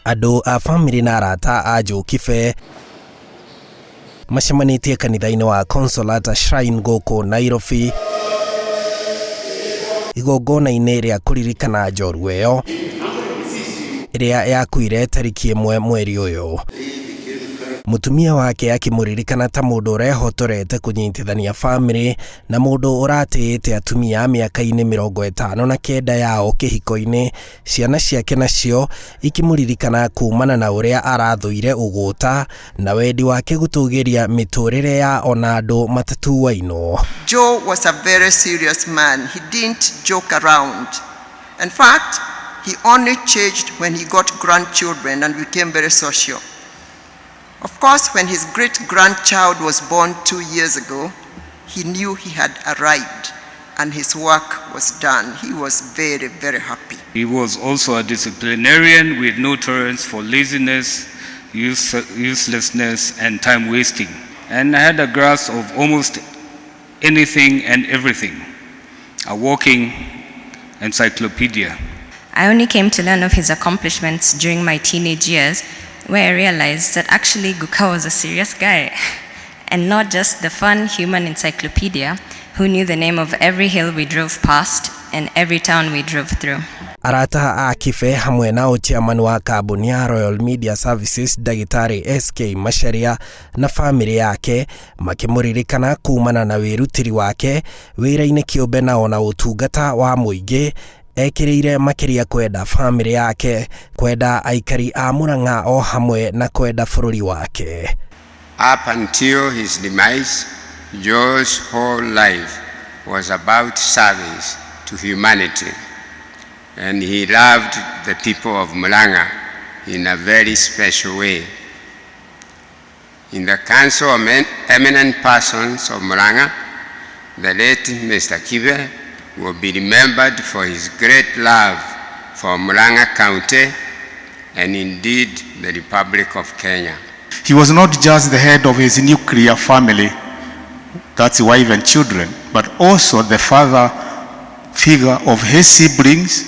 Andũ a bamĩrĩ na arata a Joe Kibe macemanĩtie kanitha-inĩ wa Consolata Shrine gũkũ Nairobi igongona-inĩ rĩa kũririkana njorua ĩyo ĩrĩa yakuire tarĩki 1 mweri ũyũ. Mũtumia wake akĩmũririkana ta mũndũ ũrehotorete kũnyitithania bamĩrĩ na mũndũ ũratĩĩte atumia mĩaka-inĩ 59 yao kĩhiko-inĩ, ciana ciake nacio ikĩmũririkana kumana na ũrĩa arathũire ũgũta na wendi wake gũtũgĩria mĩtũrĩre ya ona andũ matatuainwo. Joe was a very serious man. He didn't joke around. In fact, he only changed when he got grandchildren and became very social. Of course, when his great-grandchild was born 2 years ago, he knew he had arrived and his work was done. He was very, very happy. He was also a disciplinarian with no tolerance for laziness, uselessness, and time wasting, and had a grasp of almost anything and everything, a walking encyclopedia. I only came to learn of his accomplishments during my teenage years, where I realized that actually Guka was a serious guy and not just the fun human encyclopedia who knew the name of every hill we drove past and every town we drove through. Arata a Kibe hamwe na chairman wa kambuni ya Royal Media Services Dagitari SK Macharia na family yake makĩmũririkana kumana na wĩrutĩri wake wĩra-inĩ kĩũmbe na ona ũtungata wa mũingĩ, ekĩrĩire makĩria kwenda bamĩrĩ yake, kwenda aikari a Murang'a o hamwe na kwenda bũrũri wake. Up until his demise, Joe's whole life was about service to humanity, and he loved the people of Murang'a in a very special way. In the Council of Eminent Persons of Murang'a, the late Mr. Kibe will be remembered for his great love for Murang'a County and indeed the Republic of Kenya. He was not just the head of his nuclear family, that's wife and children, but also the father figure of his siblings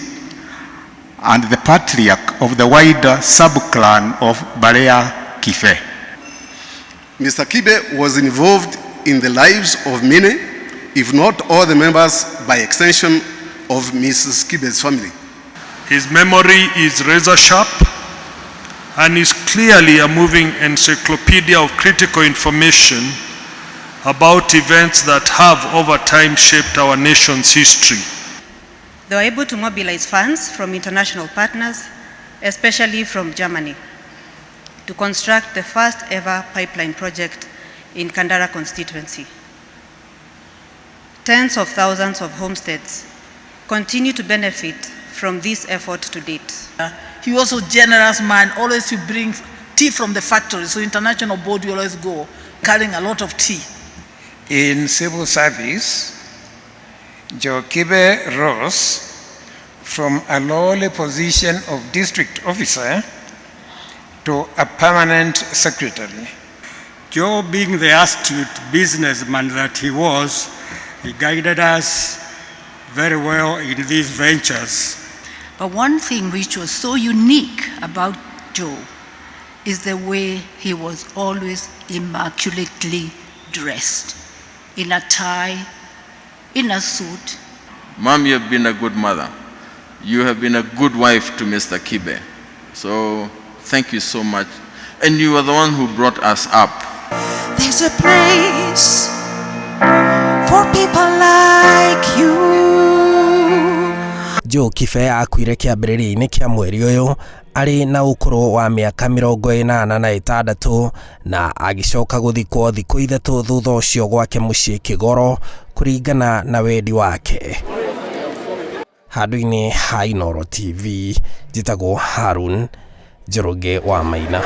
and the patriarch of the wider sub-clan of Barea Kibe. Mr. Kibe was involved in the lives of many, if not all the members by extension of Mrs. Kibe's family. His memory is razor sharp and is clearly a moving encyclopedia of critical information about events that have over time shaped our nation's history. They were able to mobilize funds from international partners, especially from Germany, to construct the first ever pipeline project in Kandara constituency. Tens of thousands of homesteads continue to benefit from this effort to date. He was also a generous man, always to bring tea from the factory. So international board, we always go carrying a lot of tea. In civil service, Joe Kibe rose from a lowly position of district officer to a permanent secretary. Joe, being the astute businessman that he was, he guided us very well in these ventures. But one thing which was so unique about Joe is the way he was always immaculately dressed, in a tie, in a suit. Mom, you have been a good mother. You have been a good wife to Mr. Kibe. So thank you so much. And you are the one who brought us up. There's a place for people like you. Joe Kibe akuire kĩambĩrĩria-inĩ kĩa mweri ũyũ arĩ na ũkũrũ wa mĩaka 86 na agĩcoka gũthikwo thikũ 3 thutha ũcio gwake mũciĩ Kĩgoro kũringana na wendi wake. Handũ-inĩ ha Inooro TV, njĩtagwo Harun Njoroge wa Maina.